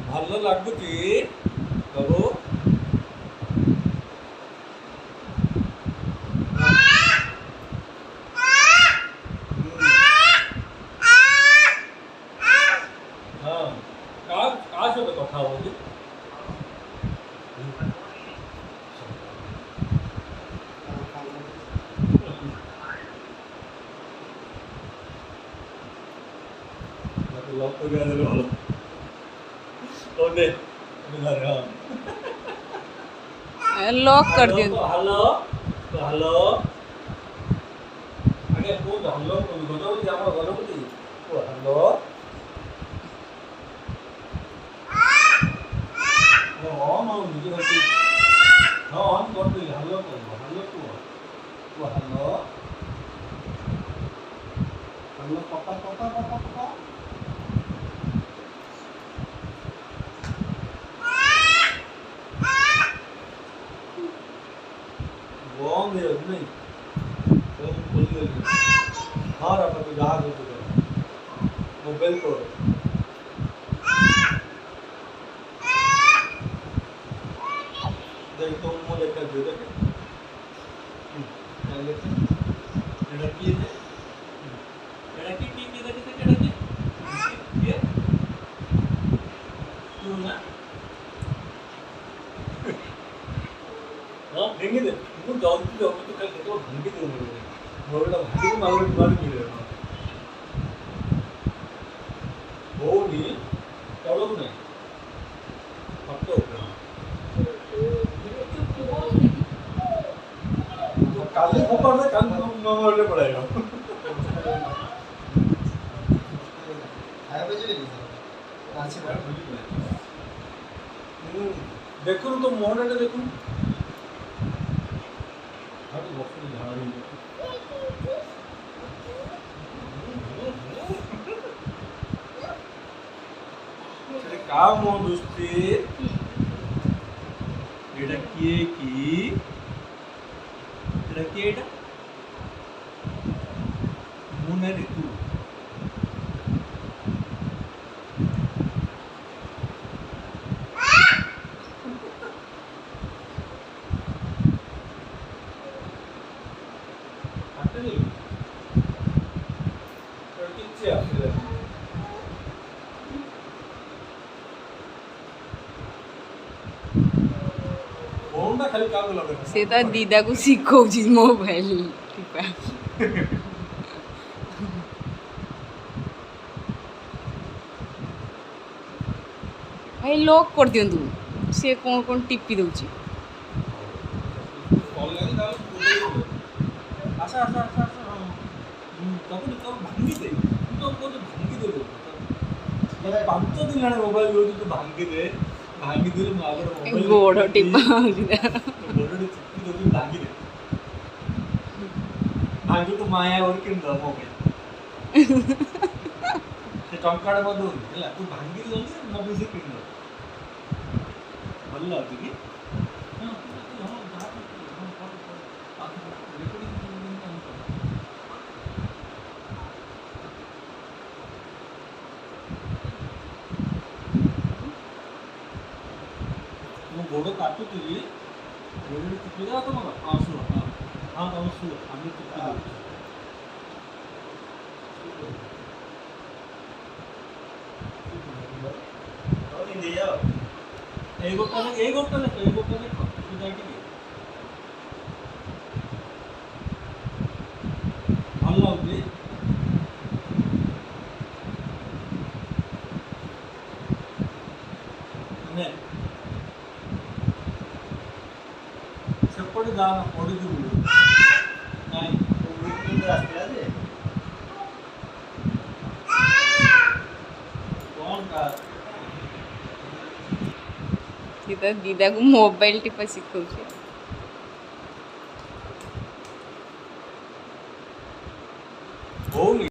ଭଲ ଲାଗୁଛି ବାବୁ। ହଁ କାହା ସହିତ କଥା ହଉଛି? लॉक हो गया है वाला ओने इधर हां लॉक कर दिया। हेलो तो हेलो आगे को हेलो को गजबती हमर गजबती ओ हेलो ओ मां मुझे होती हां ऑन कर दे हेलो को हेलो को ओ हेलो हेलो पापा पापा पापा पापा बॉम्ब है नहीं बॉम्ब खोल दिया। हाँ रखा तो जहाँ हो चुका मोबाइल को देख तो मुझे देखा दे देख क्या लेते लड़की है लड़की की लड़की ये तू ना हाँ देंगे दे ମୁଁ ଜଲ୍ଦି ଯାଉଛି ତୁ ଖାଲି କେତେବେଳେ ଭାଙ୍ଗି ଦେବୁ ମୋର ଏଇଟା ଭାଙ୍ଗିକି ମାଗରେ ମାରି ମିଳିବ ହଉନି ତଳକୁ ନାହିଁ ହାତ ଉପରେ କାଲି ଫୋପାଡ଼ିଲେ କାଲି ମୋବାଇଲରେ ପଳାଇବ ଦେଖୁନୁ ତ ମୁହଁଟା ଦେଖୁନୁ काम दोस्ती एटा किए की एटा किए एटा मुने रे तू से तो दीदा को शिखौची मोबाइल टिपा भाई लॉक कर दियंतु से कौन कौन टिपी दउची आशा आशा आशा तब तो भांगी दे तो भांगी दे पांच दिन लाने मोबाइल यूज तो भांगी दे मोबाइल गोड़ टिपा गोड़ चिपकी दो भांगी दे भांगी तो माया और किन दो मोबाइल से टंकाड़ मत दो ହେଲା तू भांगी दे मोबाइल से किन दो ଭଲ ଅଛି କି गोड़ काटुली गोड़ चिपी जा तुम हाँ शुभ हाँ हाँ तुम शुभ आम चिपी এই গোটা ভাল লাগুଛି ସେପଟେ ଯା ପଡ଼ିଯିବୁ ନାଇଁ କଣ କା दीदा को मोबाइल टिपा शिखौची